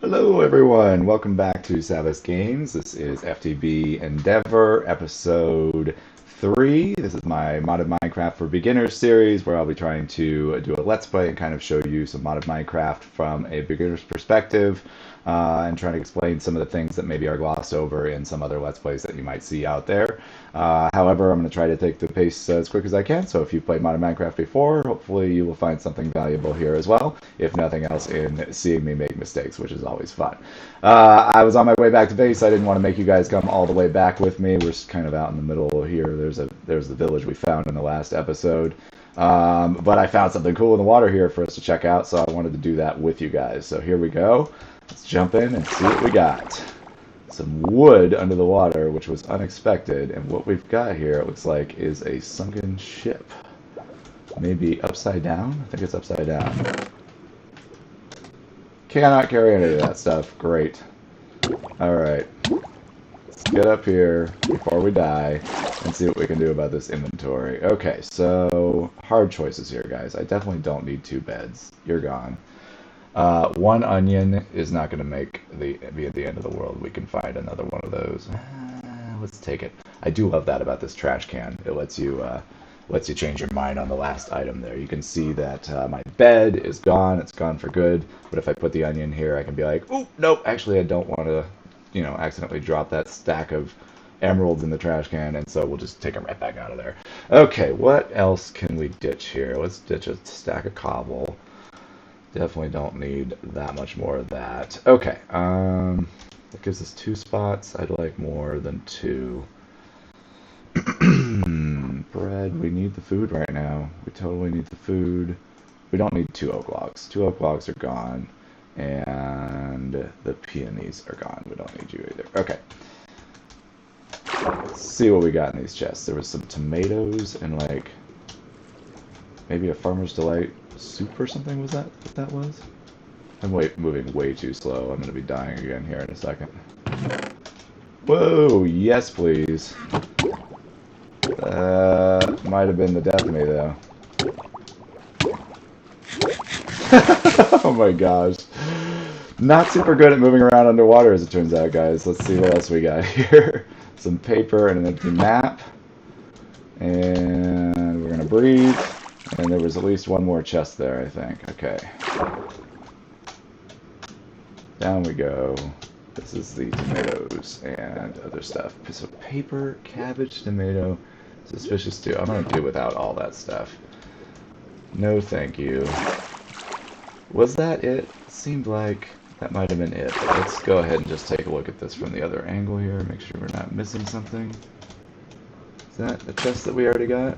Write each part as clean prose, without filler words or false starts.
Hello, everyone. Welcome back to Sabbath Games. This is FTB Endeavour, episode 3. This is my modded Minecraft for Beginners series, where I'll be trying to do a Let's Play and kind of show you some modded Minecraft from a beginner's perspective, and trying to explain some of the things that maybe are glossed over in some other Let's Plays that you might see out there. However, I'm going to try to take the pace as quick as I can, so if you've played modded Minecraft before, hopefully you will find something valuable here as well, if nothing else in seeing me make mistakes, which is always fun. I was on my way back to base. I didn't want to make you guys come all the way back with me. We're kind of out in the middle here. There's the village we found in the last episode. But I found something cool in the water here for us to check out, so I wanted to do that with you guys. So here we go. Let's jump in and see what we got. Some wood under the water, which was unexpected, and what we've got here, it looks like, is a sunken ship. Maybe upside down? I think it's upside down. Cannot carry any of that stuff. Great. Alright. Let's get up here before we die and see what we can do about this inventory. Okay, so hard choices here, guys. I definitely don't need 2 beds. You're gone. 1 onion is not going to be at the end of the world. We can find another one of those. Let's take it. I do love that about this trash can. It lets you change your mind on the last item there. You can see that my bed is gone. It's gone for good. But if I put the onion here, I can be like, oh, nope, actually I don't want to, accidentally drop that stack of emeralds in the trash can, and so we'll just take them right back out of there. Okay, what else can we ditch here? Let's ditch a stack of cobble. Definitely don't need that much more of that. Okay, that gives us 2 spots. I'd like more than 2. Bread, we need the food right now. We totally need the food. We don't need 2 oak logs. 2 oak logs are gone. And the peonies are gone. We don't need you either. Okay. Let's see what we got in these chests. There was some tomatoes and like maybe a Farmer's Delight soup or something. Was that what that was? I'm moving way too slow. I'm going to be dying again here in a second. Whoa, yes please. Might have been the death of me, though. Oh my gosh. Not super good at moving around underwater, as it turns out, guys. Let's see what else we got here. Some paper and an empty map. And we're going to breathe. And there was at least 1 more chest there, I think. Okay. Down we go. This is the tomatoes and other stuff. So paper, cabbage, tomato, suspicious stew. I'm going to do without all that stuff. No thank you. Was that it? Seemed like that might have been it. But let's go ahead and just take a look at this from the other angle here. Make sure we're not missing something. Is that the chest that we already got?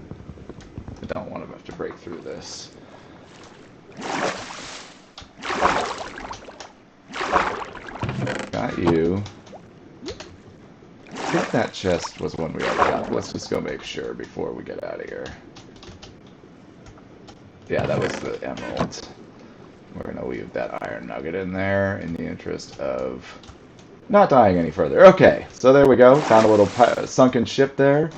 I don't want to have to break through this. Got you. I think that chest was one we already got. Let's just go make sure before we get out of here. Yeah, that was the emerald. We're going to leave that iron nugget in there in the interest of not dying any further. Okay, so there we go. Found a little sunken ship there.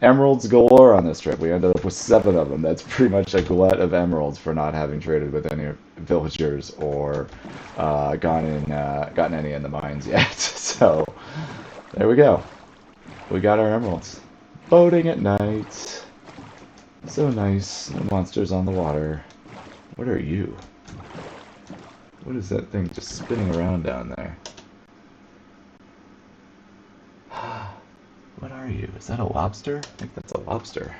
Emeralds galore on this trip. We ended up with 7 of them. That's pretty much a glut of emeralds for not having traded with any villagers or gotten any in the mines yet. So there we go. We got our emeralds. Boating at night. So nice. No monsters on the water. What are you? What is that thing just spinning around down there? What are you? Is that a lobster? I think that's a lobster.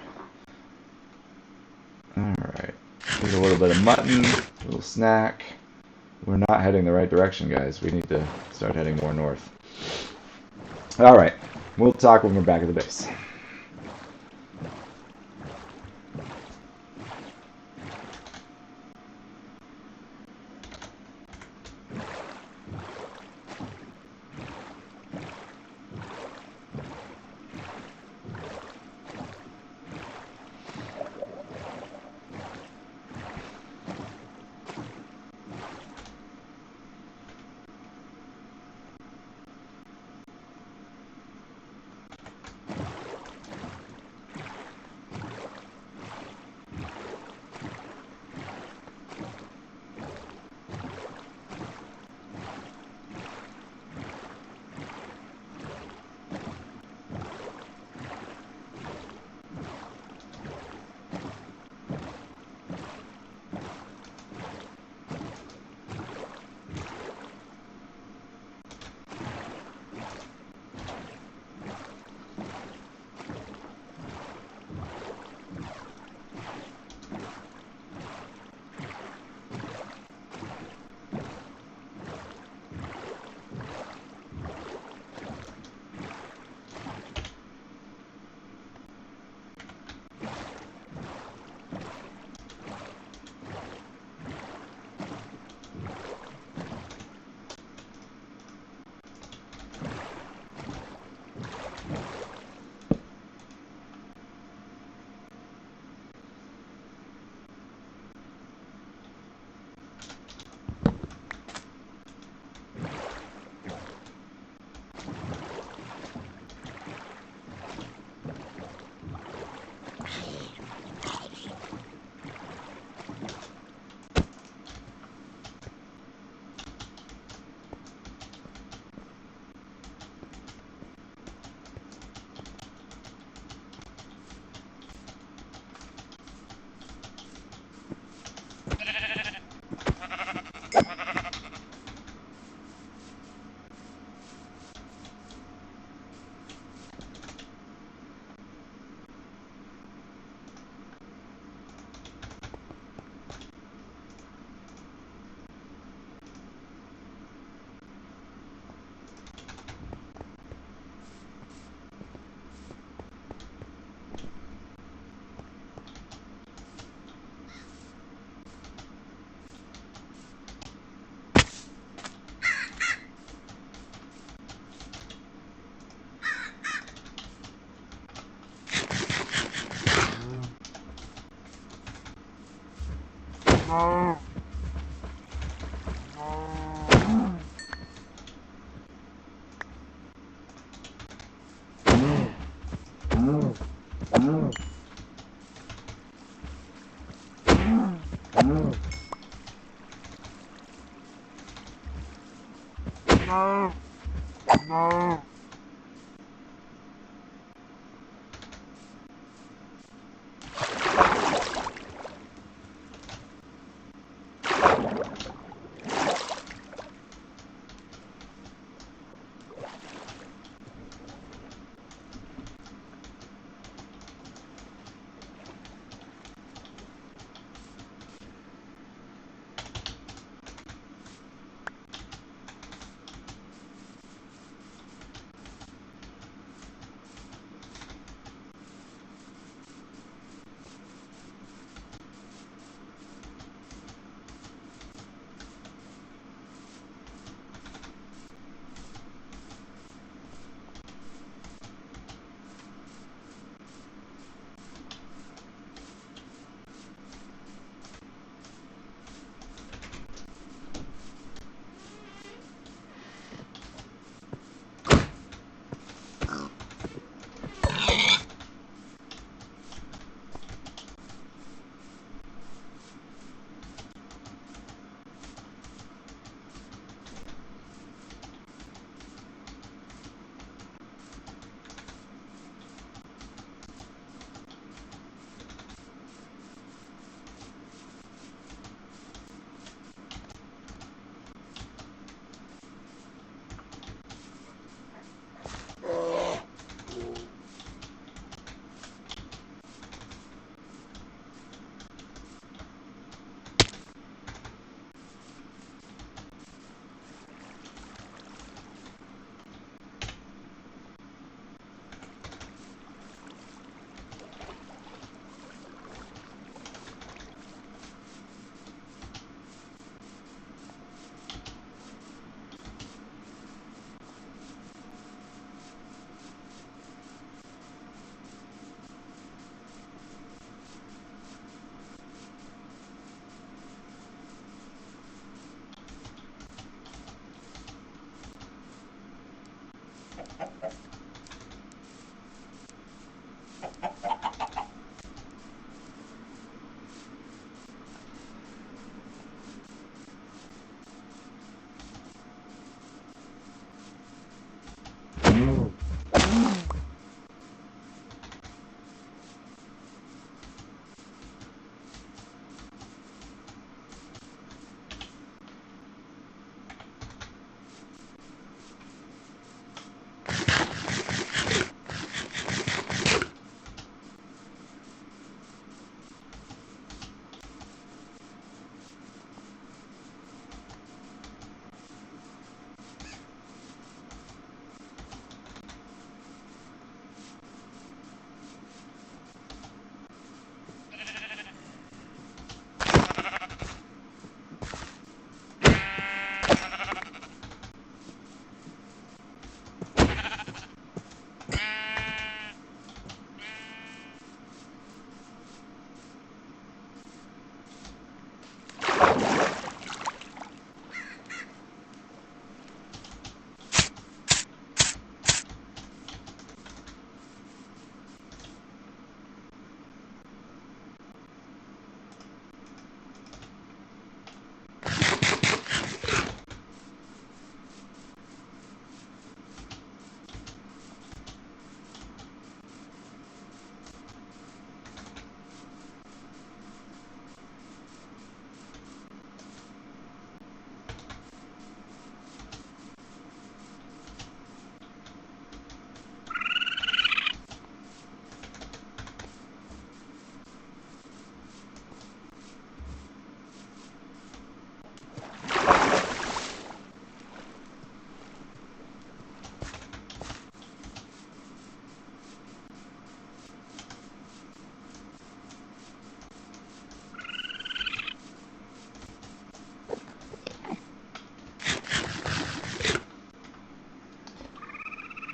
Alright. Need a little bit of mutton, a little snack. We're not heading the right direction, guys. We need to start heading more north. Alright. We'll talk when we're back at the base.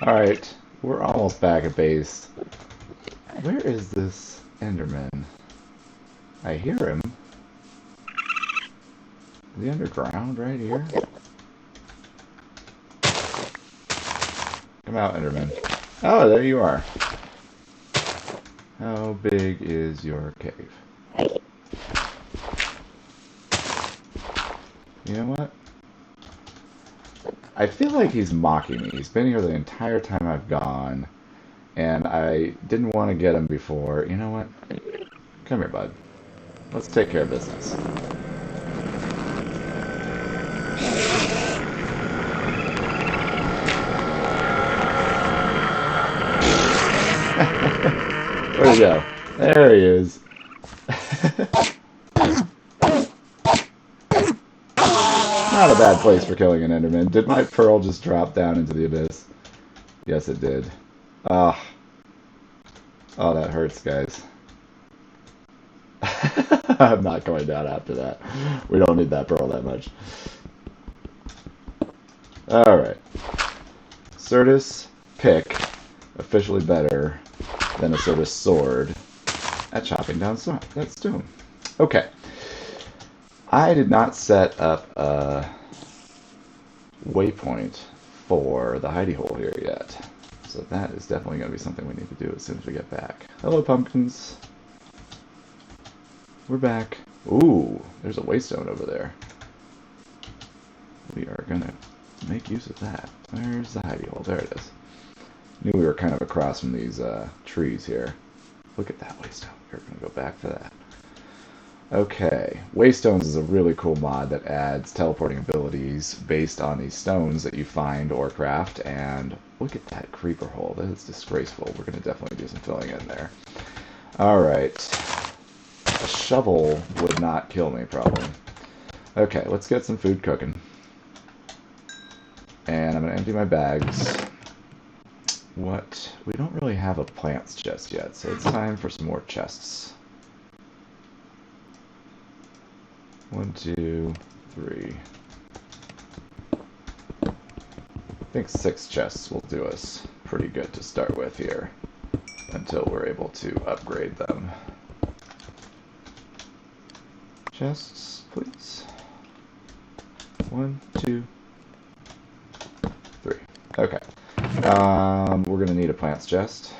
Alright, we're almost back at base. Where is this Enderman? I hear him. Is he underground right here? Come out, Enderman. Oh, there you are. How big is your cave? You know what? I feel like he's mocking me. He's been here the entire time I've gone, and I didn't want to get him before. You know what? Come here, bud. Let's take care of business. Where'd he go? There he is. Not a bad place for killing an Enderman. Did my pearl just drop down into the abyss? Yes, it did. Ah. Oh, that hurts, guys. I'm not going down after that. We don't need that pearl that much. Alright. Certus pick, officially better than a Certus sword at chopping down that stone. Okay. I did not set up a waypoint for the hidey hole here yet. So that is definitely going to be something we need to do as soon as we get back. Hello, pumpkins. We're back. Ooh, there's a waystone over there. We are going to make use of that. Where's the hidey hole? There it is. Knew we were kind of across from these trees here. Look at that waystone. We're going to go back for that. Okay, Waystones is a really cool mod that adds teleporting abilities based on these stones that you find or craft, and look at that creeper hole. That is disgraceful. We're going to definitely do some filling in there. Alright, a shovel would not kill me, probably. Okay, let's get some food cooking. And I'm going to empty my bags. We don't really have a plants chest yet, so it's time for some more chests. 1, 2, 3. I think 6 chests will do us pretty good to start with here until we're able to upgrade them. Chests, please. 1, 2, 3. Okay. We're going to need a plants chest.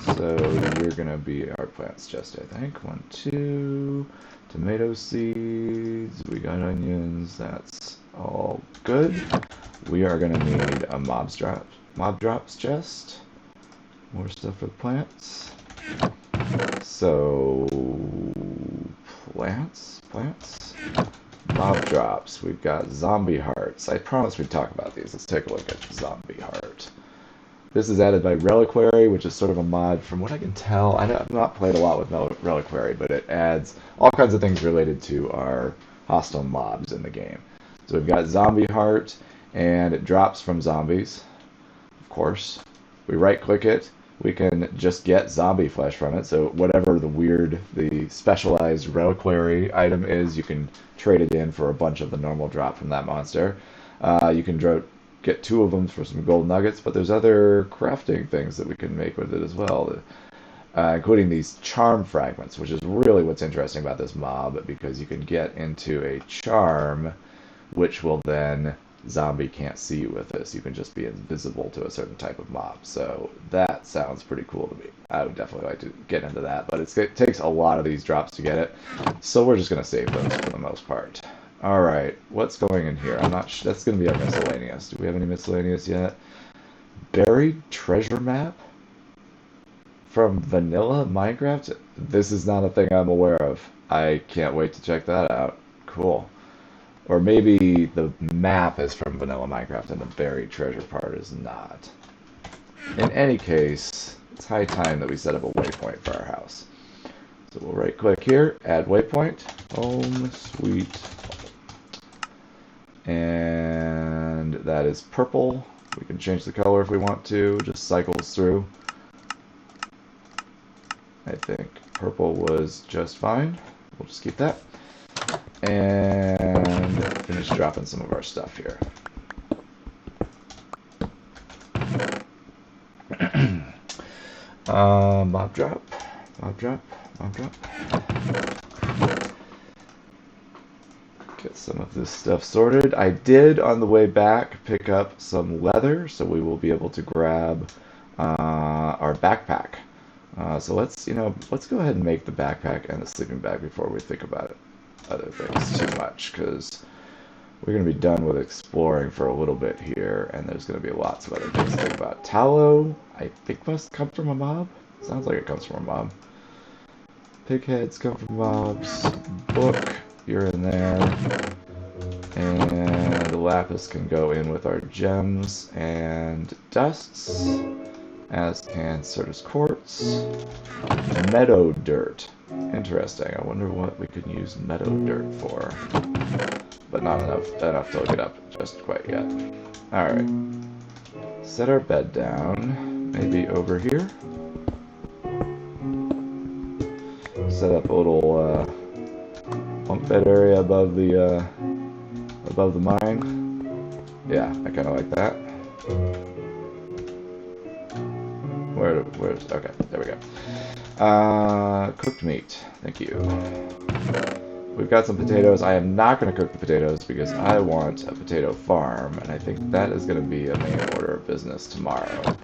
So you're going to be our plants chest, I think. 1, 2... Tomato seeds, we got onions, that's all good. We are going to need a mob drops chest. More stuff for the plants. So, plants, mob drops. We've got zombie hearts. I promised we'd talk about these. Let's take a look at zombie heart. This is added by Reliquary, which is sort of a mod, from what I can tell. I've not played a lot with Reliquary, but it adds all kinds of things related to our hostile mobs in the game. So we've got Zombie Heart, and it drops from zombies, of course. We right-click it. We can just get zombie flesh from it. So whatever the specialized Reliquary item is, you can trade it in for a bunch of the normal drop from that monster. You can get 2 of them for some gold nuggets, but there's other crafting things that we can make with it as well, including these charm fragments, which is really what's interesting about this mob, because you can get into a charm which will then zombie can't see you with this. You can just be invisible to a certain type of mob. So that sounds pretty cool to me. I would definitely like to get into that, but it takes a lot of these drops to get it, so we're just going to save those for the most part. Alright, what's going in here? I'm not sure. That's going to be our miscellaneous. Do we have any miscellaneous yet? Buried treasure map? From vanilla Minecraft? This is not a thing I'm aware of. I can't wait to check that out. Cool. Or maybe the map is from vanilla Minecraft and the buried treasure part is not. In any case, it's high time that we set up a waypoint for our house. So we'll right click here, add waypoint, home sweet home. And that is purple. We can change the color if we want to, just cycles through. I think purple was just fine. We'll just keep that. And finish dropping some of our stuff here. Mob drop. Get some of this stuff sorted. I did, on the way back, pick up some leather, so we will be able to grab our backpack. So let's go ahead and make the backpack and the sleeping bag before we think about other things too much, because we're going to be done with exploring for a little bit here, and there's going to be lots of other things to think about. Tallow, I think, must come from a mob. Sounds like it comes from a mob. Pig heads come from mobs. Book, you're in there. And the lapis can go in with our gems and dusts, as can Certus quartz. Meadow dirt. Interesting. I wonder what we could use meadow dirt for. But not enough to look it up just quite yet. Alright. Set our bed down. Maybe over here. Set up a little bunk bed area above the mine. Yeah, I kind of like that. Where's okay? There we go. Cooked meat. Thank you. We've got some potatoes. I am not going to cook the potatoes because I want a potato farm, and I think that is going to be a main order of business tomorrow.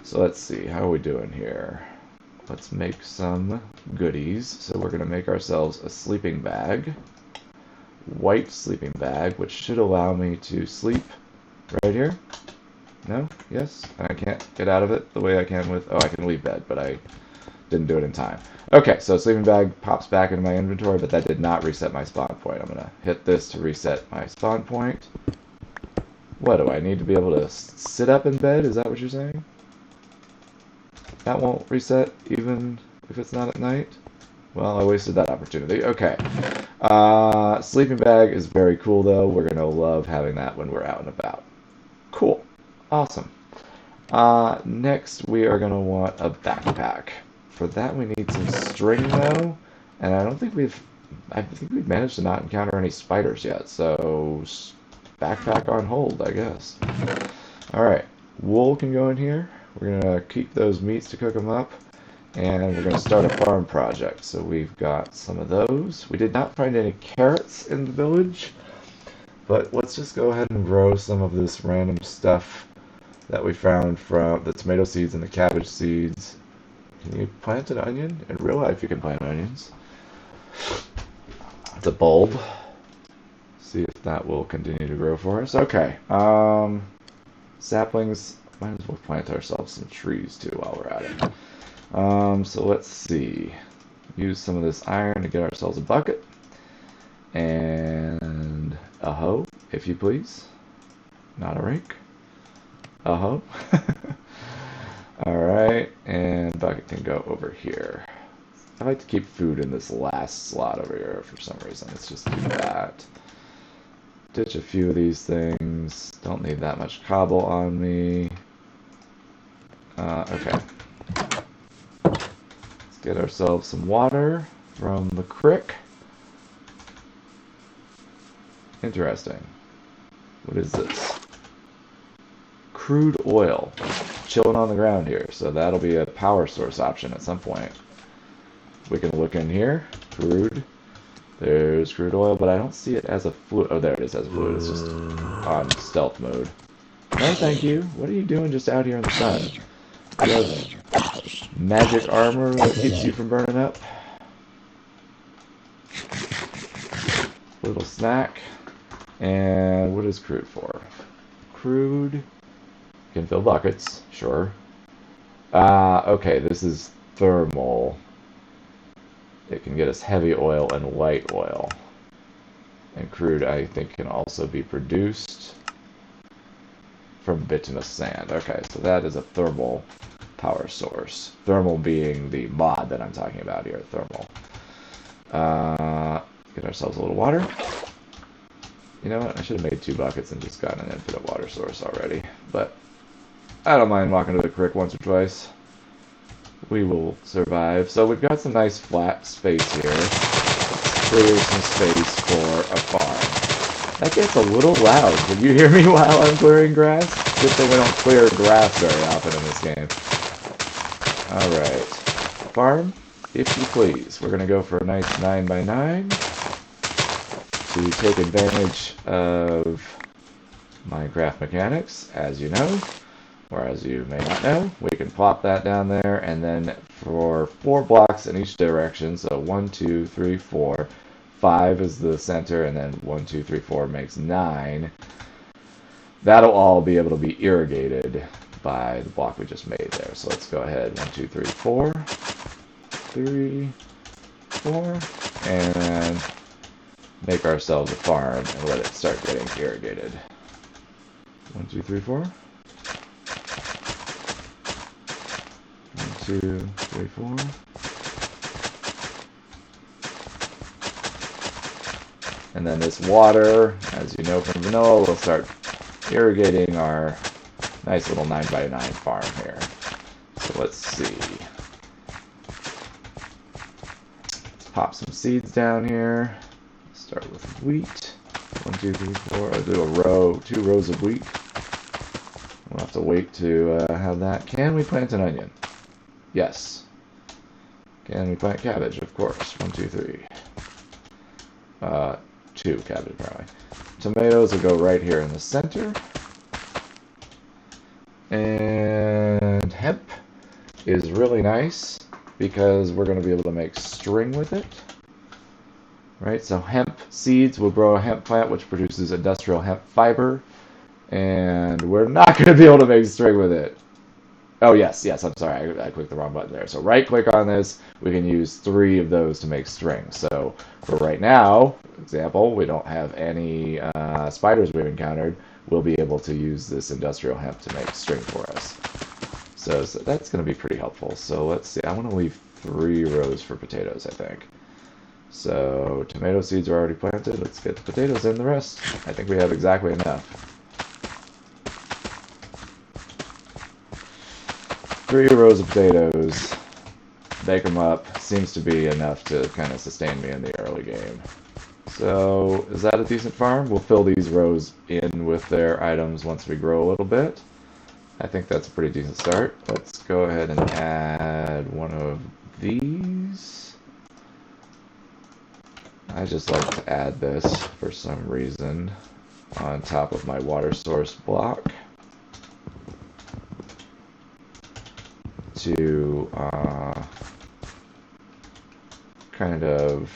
So let's see, how are we doing here? Let's make some goodies. So we're going to make ourselves a sleeping bag. White sleeping bag, which should allow me to sleep right here. No? Yes? I can't get out of it the way I can with... Oh, I can leave bed, but I didn't do it in time. Okay, so sleeping bag pops back into my inventory, but that did not reset my spawn point. I'm going to hit this to reset my spawn point. What, do I need to be able to sit up in bed? Is that what you're saying? That won't reset even if it's not at night? Well, I wasted that opportunity. Okay. Sleeping bag is very cool, though. We're going to love having that when we're out and about. Cool. Awesome. Next, we are going to want a backpack. For that, we need some string, though. And I think we've managed to not encounter any spiders yet. So, backpack on hold, I guess. All right. Wool can go in here. We're going to keep those meats to cook them up. And we're going to start a farm project. So we've got some of those. We did not find any carrots in the village. But let's just go ahead and grow some of this random stuff that we found from the tomato seeds and the cabbage seeds. Can you plant an onion? In real life, you can plant onions. It's a bulb. See if that will continue to grow for us. Okay. Saplings. Might as well plant ourselves some trees too while we're at it. So let's see. Use some of this iron to get ourselves a bucket. And a hoe, if you please. Not a rake. A hoe. Alright, and bucket can go over here. I like to keep food in this last slot over here for some reason. Let's just do that. Ditch a few of these things. Don't need that much cobble on me. Okay. Let's get ourselves some water from the creek. Interesting. What is this? Crude oil. Chilling on the ground here. So that'll be a power source option at some point. We can look in here. Crude. There's crude oil, but I don't see it as a fluid. Oh, there it is as a fluid. It's just on stealth mode. No, thank you. What are you doing just out here in the sun? You have magic armor that keeps you from burning up. Little snack. And what is crude for? Crude can fill buckets, sure. Okay, this is thermal. It can get us heavy oil and light oil. And crude, I think, can also be produced from bituminous sand. Okay, so that is a thermal power source. Thermal being the mod that I'm talking about here, thermal. Get ourselves a little water. You know what? I should have made 2 buckets and just gotten an infinite water source already. But I don't mind walking to the creek once or twice. We will survive. So we've got some nice flat space here. Clear some space for a farm. That gets a little loud. Can you hear me while I'm clearing grass? Good thing we don't clear grass very often in this game. Alright. Farm, if you please. We're going to go for a nice 9x9. to take advantage of Minecraft mechanics, as you know, or as you may not know. We can plop that down there, and then for 4 blocks in each direction, so 1, 2, 3, 4, 5 is the center, and then 1, 2, 3, 4 makes 9. That'll all be able to be irrigated by the block we just made there. So let's go ahead, 1, 2, 3, 4, 3, 4, and make ourselves a farm and let it start getting irrigated. 1, 2, 3, 4. 1, 2, 3, 4. And then this water, as you know from vanilla, will start irrigating our nice little 9x9 farm here. So let's see. Let's pop some seeds down here. Start with wheat. 1, 2, 3, 4. I'll do a row, 2 rows of wheat. We'll have to wait to have that. Can we plant an onion? Yes. Can we plant cabbage? Of course. 1, 2, 3. 2 cabbage, probably. Tomatoes will go right here in the center. And hemp is really nice because we're going to be able to make string with it. Right, so hemp seeds will grow a hemp plant which produces industrial hemp fiber. And we're not going to be able to make string with it. Oh, yes, I'm sorry, I clicked the wrong button there. So right click on this, we can use 3 of those to make string. So for right now, for example, we don't have any spiders we've encountered. We'll be able to use this industrial hemp to make string for us. So that's going to be pretty helpful. So let's see, I want to leave 3 rows for potatoes, I think. So tomato seeds are already planted. Let's get the potatoes in the rest. I think we have exactly enough. 3 rows of potatoes, bake them up, seems to be enough to kind of sustain me in the early game. So is that a decent farm? We'll fill these rows in with their items once we grow a little bit. I think that's a pretty decent start. Let's go ahead and add one of these. I just like to add this for some reason on top of my water source block to kind of,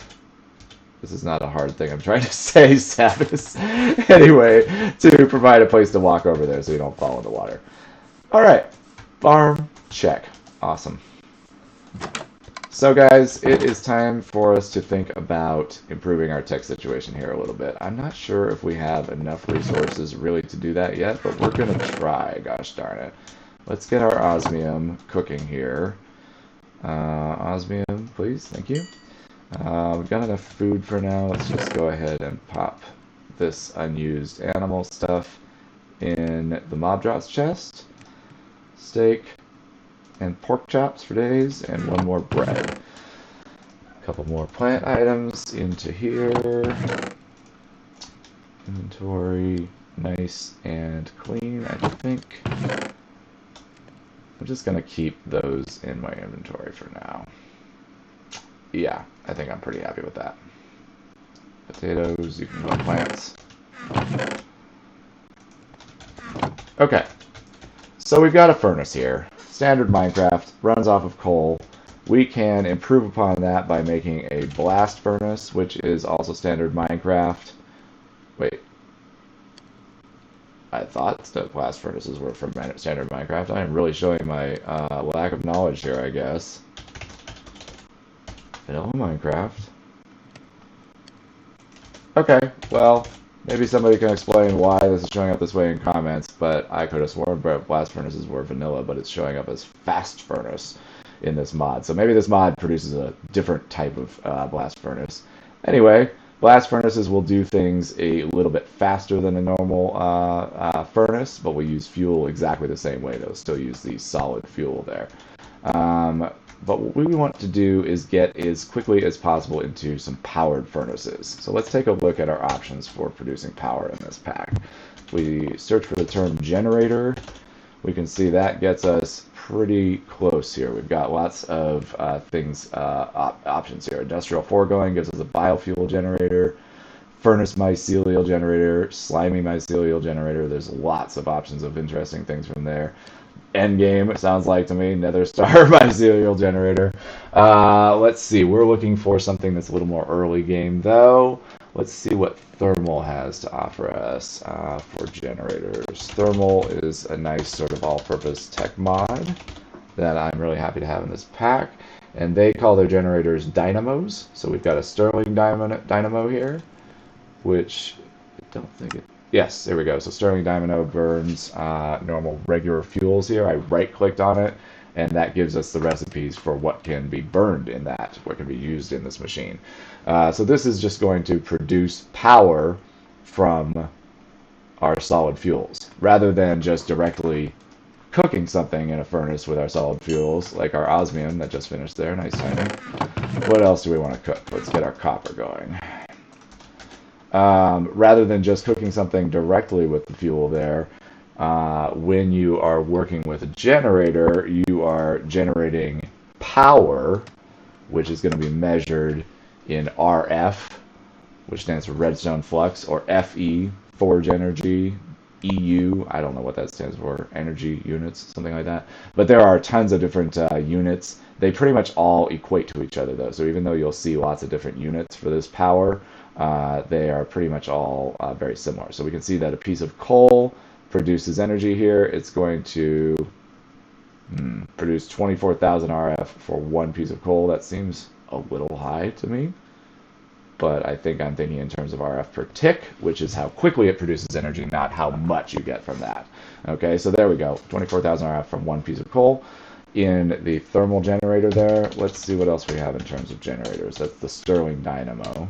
this is not a hard thing I'm trying to say, Sabbath. Anyway, to provide a place to walk over there so you don't fall in the water. Alright, farm check. Awesome. So guys, it is time for us to think about improving our tech situation here a little bit. I'm not sure if we have enough resources really to do that yet, but we're going to try, gosh darn it. Let's get our osmium cooking here. Osmium, please, thank you. We've got enough food for now. Let's just go ahead and pop this unused animal stuff in the mob drops chest. Steak and pork chops for days, and 1 more bread. A couple more plant items into here. Inventory, nice and clean, I think. I'm just going to keep those in my inventory for now. Yeah, I think I'm pretty happy with that. Potatoes, you can grow plants. Okay, so we've got a furnace here. Standard Minecraft, runs off of coal. We can improve upon that by making a blast furnace, which is also standard Minecraft. Wait. I thought that blast furnaces were from standard Minecraft. I am really showing my lack of knowledge here, I guess. Vanilla Minecraft. Okay, well, maybe somebody can explain why this is showing up this way in comments, but I could have sworn blast furnaces were vanilla, but it's showing up as fast furnace in this mod. So maybe this mod produces a different type of blast furnace. Anyway, blast furnaces will do things a little bit faster than a normal furnace, but we use fuel exactly the same way. They'll still use the solid fuel there. But what we want to do is get as quickly as possible into some powered furnaces. So let's take a look at our options for producing power in this pack. If we search for the term generator, we can see that gets us pretty close here. We've got lots of options here. Industrial foregoing gives us a biofuel generator. furnace mycelial generator, slimy mycelial generator. There's lots of options of interesting things from there. Endgame, it sounds like to me, Nether Star mycelial generator. Let's see, we're looking for something that's a little more early game though. Let's see what Thermal has to offer us for generators. Thermal is a nice sort of all-purpose tech mod that I'm really happy to have in this pack. And they call their generators dynamos. So we've got a Stirling dynamo here, which I don't think it... Yes, there we go. So Stirling dynamo burns normal regular fuels here. I right-clicked on it, and that gives us the recipes for what can be burned in that, what can be used in this machine. So this is just going to produce power from our solid fuels, rather than just directly cooking something in a furnace with our solid fuels, like our osmium that just finished there. Nice timing. What else do we want to cook? Let's get our copper going. Rather than just cooking something directly with the fuel there, when you are working with a generator, you are generating power, which is going to be measured in RF, which stands for redstone flux, or FE, forge energy, EU, I don't know what that stands for, energy units, something like that. But there are tons of different units. They pretty much all equate to each other, though. So even though you'll see lots of different units for this power, they are pretty much all very similar. So we can see that a piece of coal produces energy here. It's going to produce 24,000 RF for one piece of coal. That seems a little high to me, but I think I'm thinking in terms of RF per tick, which is how quickly it produces energy, not how much you get from that. Okay, so there we go, 24,000 RF from one piece of coal. In the thermal generator there, let's see what else we have in terms of generators. That's the Stirling dynamo.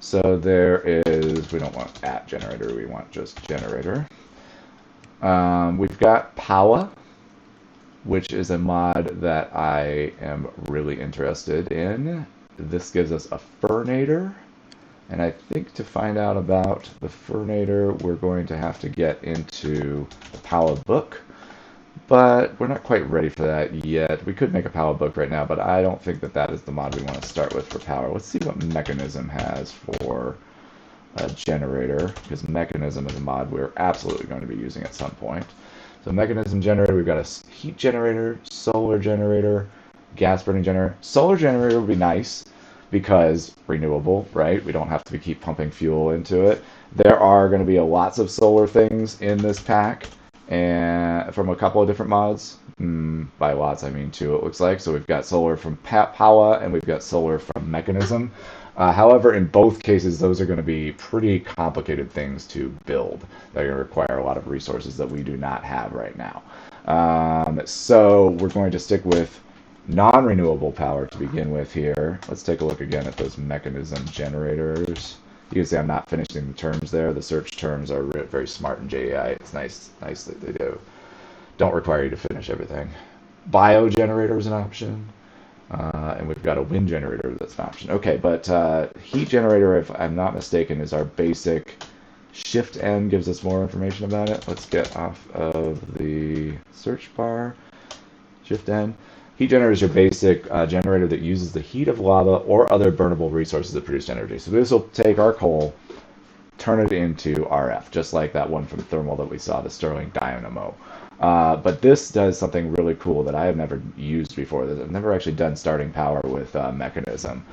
So there is, we don't want @generator, we want just generator. We've got Powa, which is a mod that I am really interested in. This gives us a Furnator, and I think to find out about the Furnator, we're going to have to get into the Powa book, but we're not quite ready for that yet. We could make a Powa book right now, but I don't think that that is the mod we want to start with for power. Let's see what Mechanism has for a generator, because Mechanism is a mod we're absolutely going to be using at some point. So Mechanism generator, we've got a heat generator, solar generator, gas burning generator. Solar generator would be nice because renewable, right? We don't have to keep pumping fuel into it. There are going to be lots of solar things in this pack, and from a couple of different mods. By lots, I mean two, it looks like. So we've got solar from Powa, and we've got solar from Mechanism. However, in both cases, those are going to be pretty complicated things to build. They're going to require a lot of resources that we do not have right now. So we're going to stick with non-renewable power to begin with here. Let's take a look again at those Mechanism generators. You can see I'm not finishing the terms there. The search terms are very smart in JEI. It's nice that they do. Don't require you to finish everything. Bio generator is an option. And we've got a wind generator that's an option. Okay, but heat generator, if I'm not mistaken, is our basic. Shift N gives us more information about it. Let's get off of the search bar. Shift N. Heat generator is your basic generator that uses the heat of lava or other burnable resources to produce energy. So this will take our coal, turn it into RF, just like that one from thermal that we saw, the Stirling dynamo. But this does something really cool that I have never used before. I've never actually done starting power with Mechanism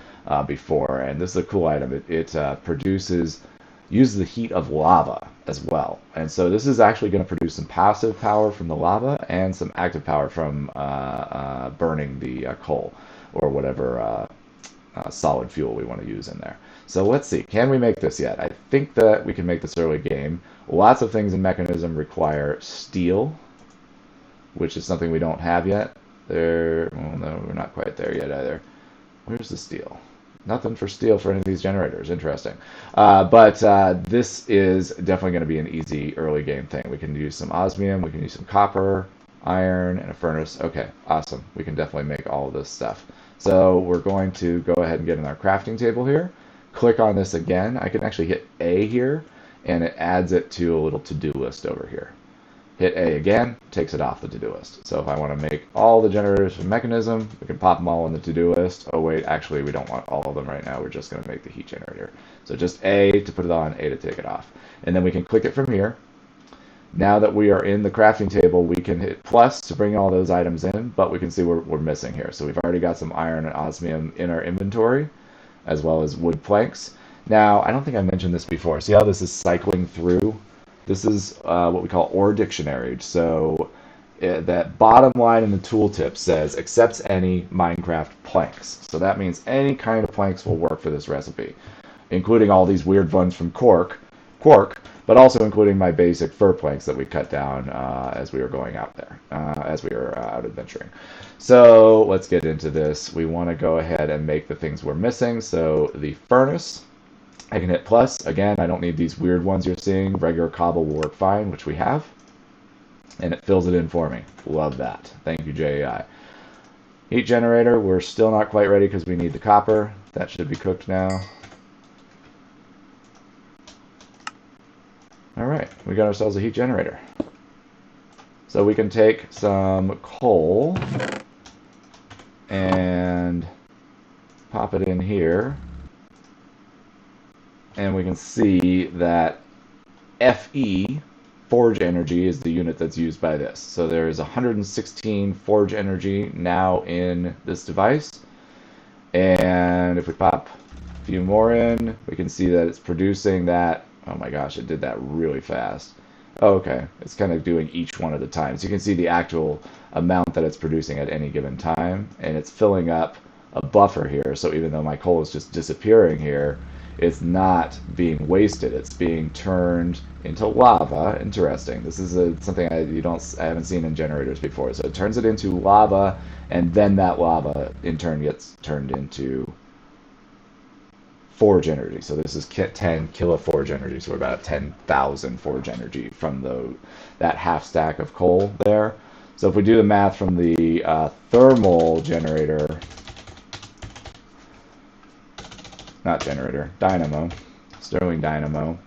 before, and this is a cool item. It uses the heat of lava as well, and so this is actually going to produce some passive power from the lava and some active power from burning the coal or whatever solid fuel we want to use in there. So let's see, can we make this yet? I think that we can make this early game. Lots of things in Mechanism require steel, which is something we don't have yet. Well, no, we're not quite there yet either. Where's the steel? Nothing for steel for any of these generators. Interesting. But this is definitely going to be an easy early game thing. We can use some osmium, we can use some copper, iron, and a furnace. Okay, awesome. We can definitely make all of this stuff. So we're going to go ahead and get in our crafting table here. Click on this again. I can actually hit A here, and it adds it to a little to-do list over here. Hit A again, takes it off the to-do list. So if I want to make all the generators for mechanism, we can pop them all in the to-do list. Oh wait, actually we don't want all of them right now. We're just going to make the heat generator. So just A to put it on, A to take it off. And then we can click it from here. Now that we are in the crafting table, we can hit plus to bring all those items in, but we can see we're missing here. So we've already got some iron and osmium in our inventory, as well as wood planks. Now, I don't think I mentioned this before. See how this is cycling through? This is what we call ore dictionary. So that bottom line in the tooltip says accepts any Minecraft planks. So that means any kind of planks will work for this recipe, including all these weird ones from Quark, but also including my basic fir planks that we cut down as we were going out there, as we were out adventuring. So let's get into this. We want to go ahead and make the things we're missing. So the furnace, I can hit plus. Again, I don't need these weird ones you're seeing. Regular cobble will work fine, which we have. And it fills it in for me. Love that. Thank you, JEI. Heat generator, we're still not quite ready because we need the copper. That should be cooked now. All right, we got ourselves a heat generator. So we can take some coal and pop it in here. And we can see that FE, forge energy, is the unit that's used by this. So there's 116 forge energy now in this device. And if we pop a few more in, we can see that it's producing that. Oh my gosh, it did that really fast. Oh, okay, it's kind of doing each one at a time. So you can see the actual amount that it's producing at any given time. And it's filling up a buffer here. So even though my coal is just disappearing here, it's not being wasted. It's being turned into lava. Interesting. This is something I haven't seen in generators before. So it turns it into lava, and then that lava in turn gets turned into forge energy. So this is 10 kilo forge energy. So we're about 10,000 forge energy from that half stack of coal there. So if we do the math from the thermal generator, not generator, dynamo, Stirling dynamo,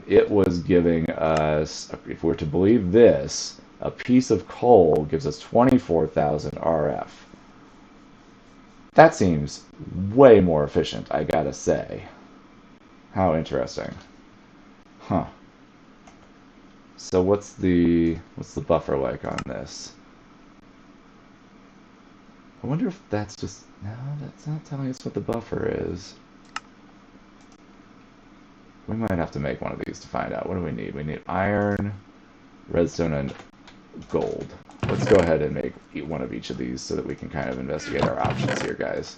it was giving us, if we're to believe this, a piece of coal gives us 24,000 RF. That seems way more efficient, I gotta say. How interesting. Huh. So what's the buffer like on this? I wonder if that's just... No, that's not telling us what the buffer is. We might have to make one of these to find out. What do we need? We need iron, redstone, and gold. Let's go ahead and make one of each of these so that we can kind of investigate our options here, guys.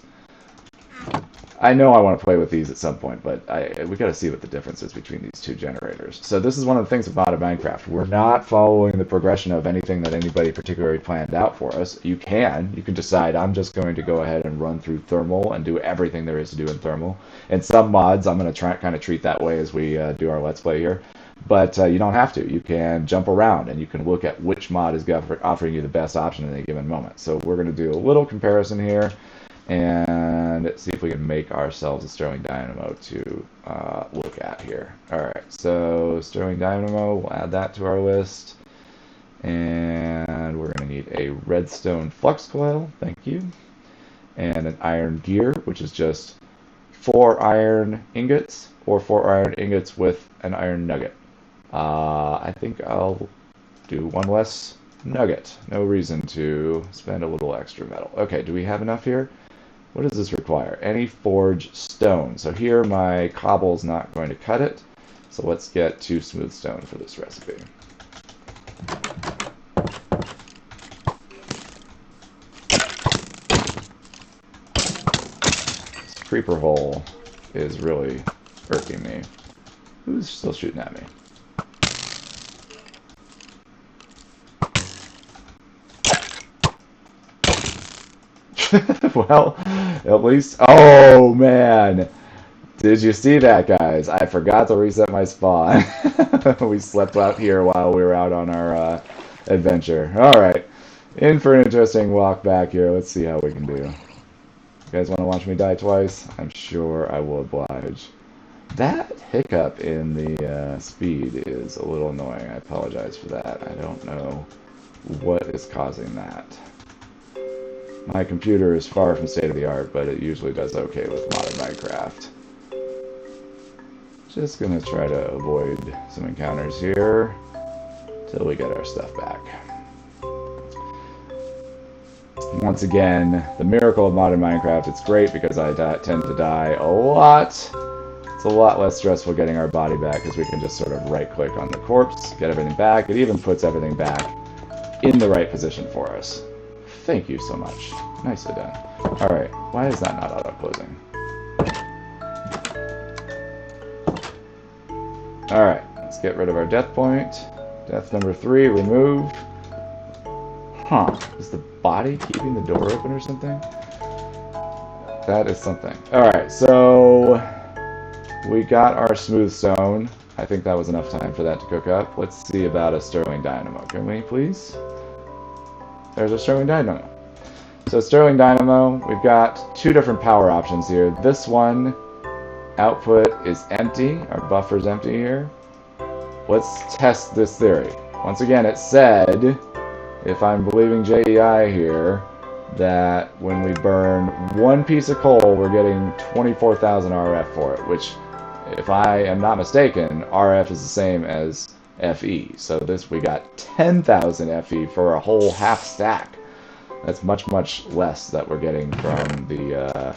I know I want to play with these at some point, but we got to see what the difference is between these two generators. So this is one of the things about Minecraft. We're not following the progression of anything that anybody particularly planned out for us. You can decide, I'm just going to go ahead and run through thermal and do everything there is to do in thermal. And some mods, I'm going to kind of treat that way as we do our Let's Play here. But you don't have to. You can jump around and you can look at which mod is offering you the best option at any given moment. So we're going to do a little comparison here and see if we can make ourselves a Stirling dynamo to look at here. Alright, so Stirling dynamo, we'll add that to our list. And we're going to need a redstone flux coil, thank you. And an iron gear, which is just 4 iron ingots, or 4 iron ingots with an iron nugget. I think I'll do one less nugget. No reason to spend a little extra metal. Okay, do we have enough here? What does this require? Any forge stone. So here my cobble's not going to cut it. So let's get 2 smooth stone for this recipe. This creeper hole is really irking me. Who's still shooting at me? Well, at least... Oh, man! Did you see that, guys? I forgot to reset my spawn. We slept out here while we were out on our adventure. Alright. In for an interesting walk back here. Let's see how we can do. You guys want to watch me die twice? I'm sure I will oblige. That hiccup in the speed is a little annoying. I apologize for that. I don't know what is causing that. My computer is far from state of the art, but it usually does okay with modern Minecraft. Just gonna try to avoid some encounters here till we get our stuff back. Once again, the miracle of modern Minecraft, it's great because I tend to die a lot. It's a lot less stressful getting our body back because we can just sort of right-click on the corpse, get everything back. It even puts everything back in the right position for us. Thank you so much. Nicely done. Alright, why is that not auto-closing? Alright, let's get rid of our death point. Death number 3, remove. Huh, is the body keeping the door open or something? That is something. Alright, so we got our smooth stone. I think that was enough time for that to cook up. Let's see about a Sterling Dynamo. Can we, please? There's a Sterling Dynamo. So Sterling Dynamo, we've got 2 different power options here. This one, output is empty. Our buffer's empty here. Let's test this theory. Once again, it said, if I'm believing JEI here, that when we burn 1 piece of coal, we're getting 24,000 RF for it, which, if I am not mistaken, RF is the same as FE. So this, we got 10,000 FE for a whole half stack. That's much, much less that we're getting from the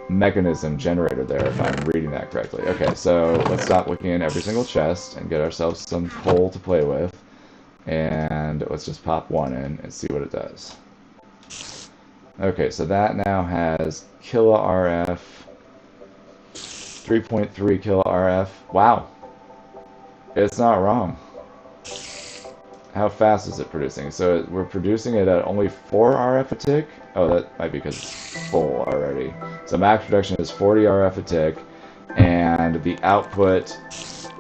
mechanism generator there, if I'm reading that correctly. Okay, so let's stop looking in every single chest and get ourselves some coal to play with. And let's just pop 1 in and see what it does. Okay, so that now has kilo RF, 3.3 kilo RF. Wow, it's not wrong. How fast is it producing? So we're producing it at only 4 RF a tick? Oh, that might be because it's full already. So max production is 40 RF a tick, and the output,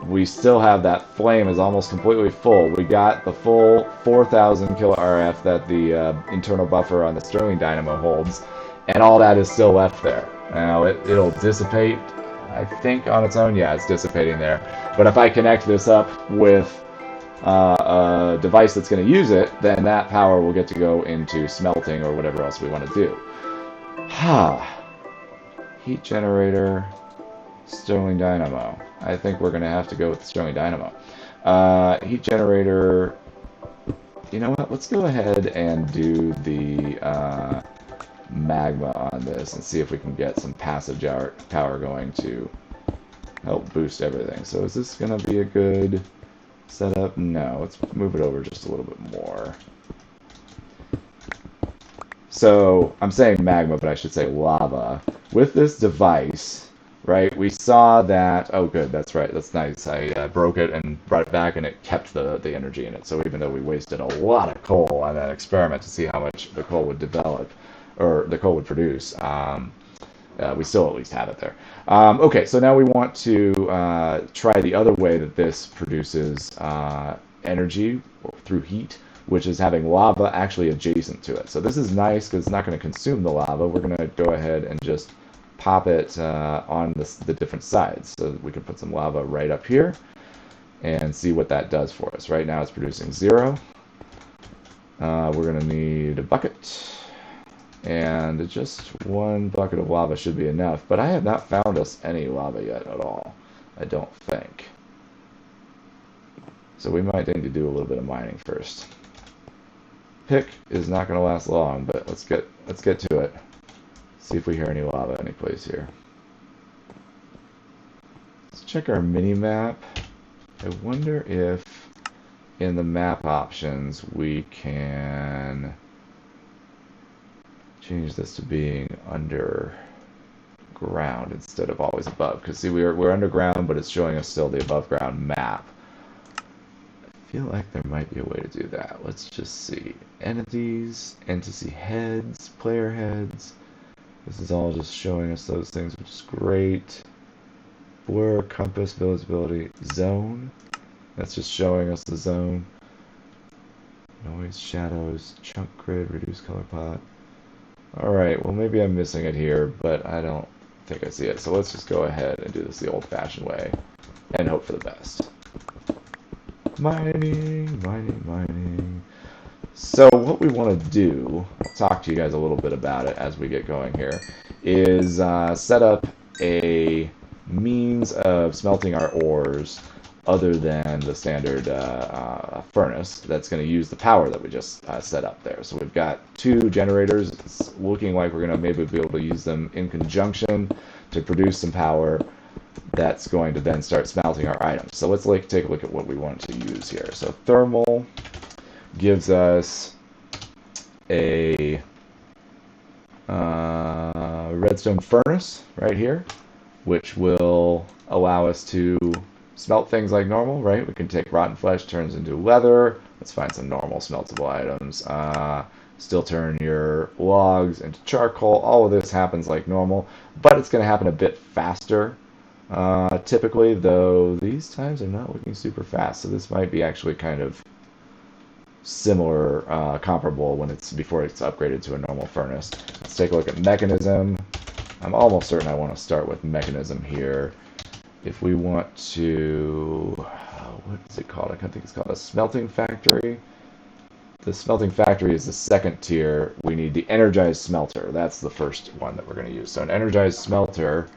we still have that flame is almost completely full. We got the full 4,000 kilo RF that the internal buffer on the Sterling Dynamo holds, and all that is still left there. Now it'll dissipate, I think, on its own. Yeah, it's dissipating there. But if I connect this up with a device that's going to use it, then that power will get to go into smelting or whatever else we want to do. Heat generator, Sterling Dynamo. I think we're going to have to go with the Sterling Dynamo. Heat generator, you know what? Let's go ahead and do the magma on this and see if we can get some passive power going to help boost everything. So is this going to be a good setup? No, let's move it over just a little bit more. So I'm saying magma, but I should say lava. With this device, right, we saw that, oh good, that's right, that's nice. I broke it and brought it back and it kept the energy in it. So even though we wasted a lot of coal on that experiment to see how much the coal would develop, or the coal would produce, we still at least have it there. Okay, so now we want to try the other way that this produces energy through heat, which is having lava actually adjacent to it. So this is nice because it's not going to consume the lava. We're going to go ahead and just pop it on the different sides. So we can put some lava right up here and see what that does for us. Right now it's producing 0. We're going to need a bucket. And just 1 bucket of lava should be enough. But I have not found us any lava yet at all, I don't think. So we might need to do a little bit of mining first. Pick is not going to last long, but let's get to it. See if we hear any lava any place here. Let's check our mini map. I wonder if in the map options we can change this to being underground instead of always above. Because see, we're underground, but it's showing us still the above ground map. I feel like there might be a way to do that. Let's just see. Entities, entity heads, player heads. This is all just showing us those things, which is great. Blur, compass, visibility, zone. That's just showing us the zone. Noise, shadows, chunk grid, reduce color pot. Alright, well maybe I'm missing it here, but I don't think I see it. So let's just go ahead and do this the old-fashioned way and hope for the best. Mining, mining, mining. So what we want to do, I'll talk to you guys a little bit about it as we get going here, is set up a means of smelting our ores other than the standard furnace that's going to use the power that we just set up there. So we've got two generators. It's looking like we're going to maybe be able to use them in conjunction to produce some power that's going to then start smelting our items. So let's take a look at what we want to use here. So thermal gives us a redstone furnace right here, which will allow us to smelt things like normal, right? We can take rotten flesh, turns into leather. Let's find some normal smeltable items. Still turn your logs into charcoal. All of this happens like normal, but it's going to happen a bit faster. Typically, though, these times are not looking super fast, so this might be actually kind of similar, comparable when it's before it's upgraded to a normal furnace. Let's take a look at mechanism. I'm almost certain I want to start with mechanism here. If we want to, what is it called? I think it's called a smelting factory. The smelting factory is the second tier. We need the energized smelter. That's the first one that we're going to use. So an energized smelter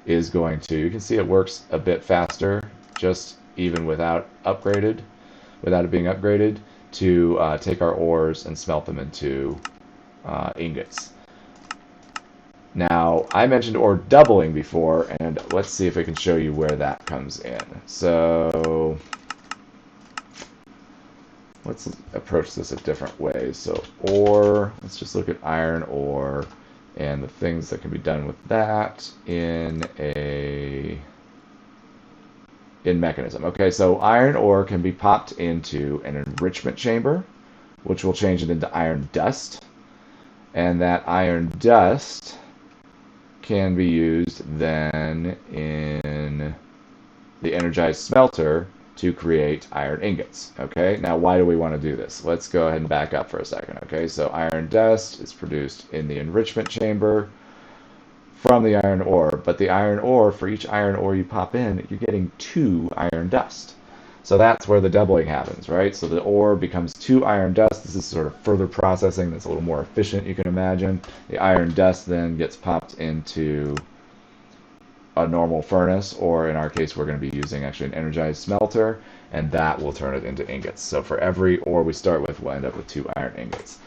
is going to, you can see it works a bit faster, just even without it being upgraded, to take our ores and smelt them into ingots. Now, I mentioned ore doubling before, and let's see if I can show you where that comes in. So let's approach this a different way. So ore, let's just look at iron ore and the things that can be done with that in mechanism. Okay, so iron ore can be popped into an enrichment chamber, which will change it into iron dust. And that iron dust can be used then in the energized smelter to create iron ingots. Okay, now why do we want to do this? Let's go ahead and back up for a second. Okay, so iron dust is produced in the enrichment chamber from the iron ore, but the iron ore, for each iron ore you pop in, you're getting 2 iron dust. So that's where the doubling happens, right? So the ore becomes 2 iron dust. This is sort of further processing that's a little more efficient, you can imagine. The iron dust then gets popped into a normal furnace, or in our case, we're going to be using actually an energized smelter, and that will turn it into ingots. So for every ore we start with, we'll end up with 2 iron ingots.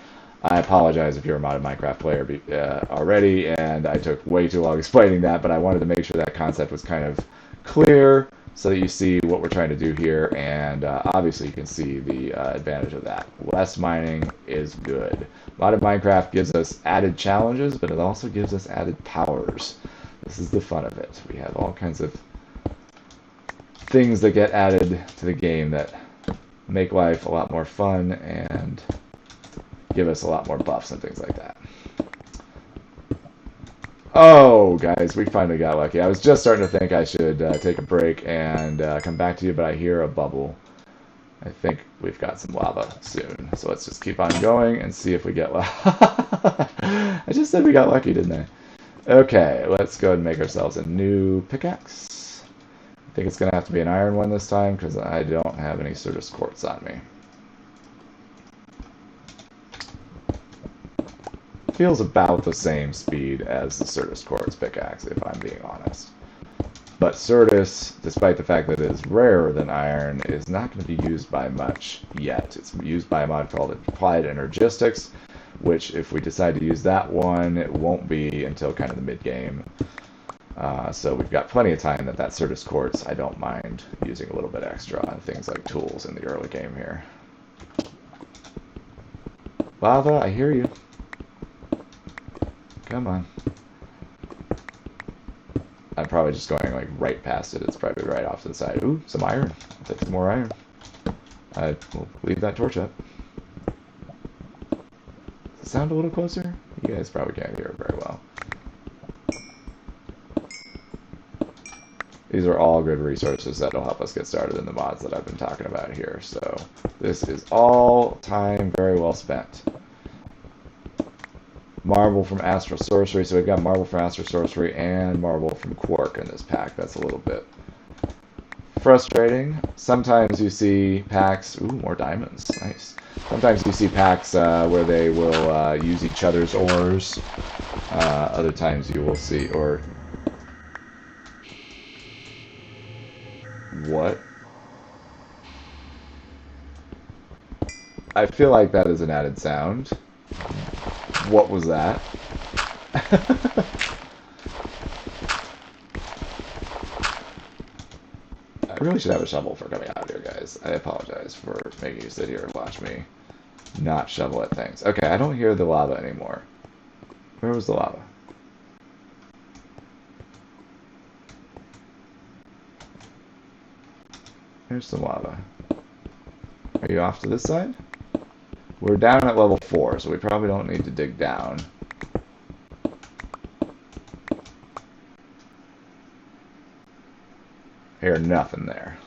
I apologize if you're a modded Minecraft player already, and I took way too long explaining that, but I wanted to make sure that concept was kind of clear so that you see what we're trying to do here, and obviously you can see the advantage of that. Less mining is good. Modded Minecraft gives us added challenges, but it also gives us added powers. This is the fun of it. We have all kinds of things that get added to the game that make life a lot more fun and give us a lot more buffs and things like that. Oh, guys, we finally got lucky. I was just starting to think I should take a break and come back to you, but I hear a bubble. I think we've got some lava soon. So let's just keep on going and see if we get lucky. I just said we got lucky, didn't I? Okay, let's go ahead and make ourselves a new pickaxe. I think it's going to have to be an iron one this time because I don't have any Certus quartz on me. Feels about the same speed as the Certus quartz pickaxe, if I'm being honest. But Certus, despite the fact that it is rarer than iron, is not going to be used by much yet. It's used by a mod called Applied Energistics, which if we decide to use that one, it won't be until kind of the mid-game. So we've got plenty of time that Certus quartz, I don't mind using a little bit extra on things like tools in the early game here. Lava, I hear you. Come on. I'm probably just going like right past it. It's probably right off to the side. Ooh, some iron. I'll take some more iron. I will leave that torch up. Does it sound a little closer? You guys probably can't hear it very well. These are all good resources that will help us get started in the mods that I've been talking about here. So this is all time very well spent. Marble from Astral Sorcery. So we've got Marble from Astral Sorcery and Marble from Quark in this pack. That's a little bit frustrating. Sometimes you see packs. Ooh, more diamonds. Nice. Sometimes you see packs where they will use each other's ores. Other times you will see, or what? I feel like that is an added sound. What was that? I really should have a shovel for coming out here, guys. I apologize for making you sit here and watch me not shovel at things. Okay, I don't hear the lava anymore. Where was the lava? Here's some lava. Are you off to this side? We're down at level 4, so we probably don't need to dig down. I hear nothing there.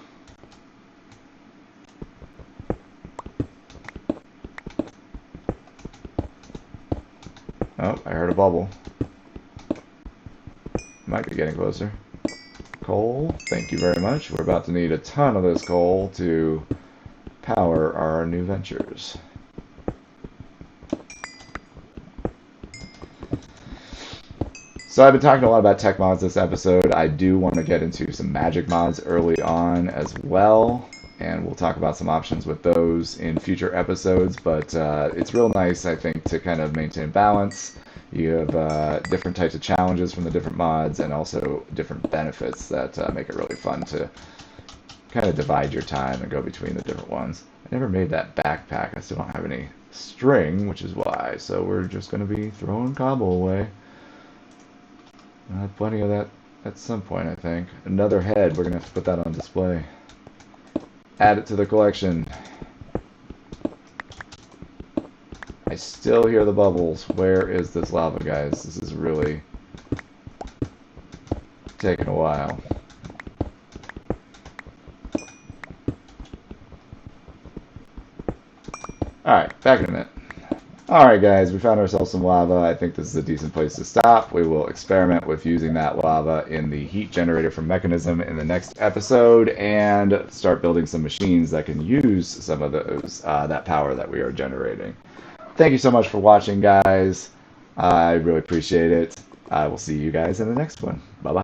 Oh, I heard a bubble. Might be getting closer. Coal, thank you very much. We're about to need a ton of this coal to power our new ventures. So I've been talking a lot about tech mods this episode. I do want to get into some magic mods early on as well, and we'll talk about some options with those in future episodes, but it's real nice, I think, to kind of maintain balance. You have different types of challenges from the different mods and also different benefits that make it really fun to kind of divide your time and go between the different ones. I never made that backpack. I still don't have any string, which is why, so we're just going to be throwing cobble away. I'll have plenty of that at some point, I think. Another head. We're going to have to put that on display. Add it to the collection. I still hear the bubbles. Where is this lava, guys? This is really taking a while. Alright, back in a minute. Alright guys, we found ourselves some lava. I think this is a decent place to stop. We will experiment with using that lava in the heat generator from Mechanism in the next episode and start building some machines that can use some of those that power that we are generating. Thank you so much for watching, guys. I really appreciate it. I will see you guys in the next one. Bye-bye.